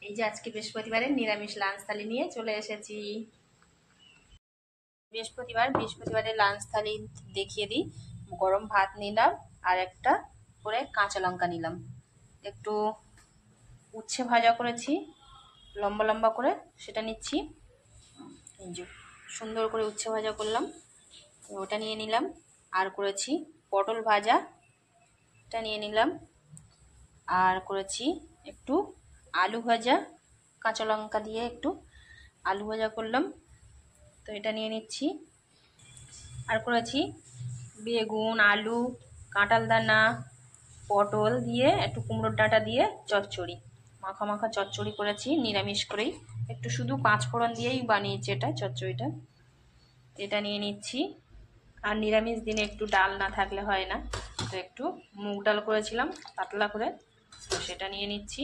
এই যে আজকে বৃহস্পতিবারের নিরামিষ লাঞ্চ থালি নিয়ে চলে এসেছি। বৃহস্পতিবারের লাঞ্চ থালি দেখিয়ে দিই। গরম ভাত নিলাম আর একটা করে কাঁচা লঙ্কা নিলাম, একটু উচ্ছে ভাজা করেছি লম্বা লম্বা করে, সেটা নিচ্ছি। এই যে সুন্দর করে উচ্ছে ভাজা করলাম, ওটা নিয়ে নিলাম। আর করেছি পটল ভাজা, এটা নিয়ে নিলাম। আর করেছি একটু আলু ভাজা, কাঁচা লঙ্কা দিয়ে একটু আলু ভাজা করলাম, তো এটা নিয়ে নিচ্ছি। আর করেছি বেগুন, আলু, কাঁঠাল দানা, পটল দিয়ে একটু কুমড়োর ডাঁটা দিয়ে চচ্চড়ি, মাখা মাখা চচ্চড়ি করেছি নিরামিষ করেই, একটু শুধু পাঁচফোড়ন দিয়েই বানিয়েছি এটা চচ্চড়িটা। এটা নিয়ে নিচ্ছি। আর নিরামিষ দিনে একটু ডাল না থাকলে হয় না, তো একটু মুগ ডাল করেছিলাম পাতলা করে, তো সেটা নিয়ে নিচ্ছি।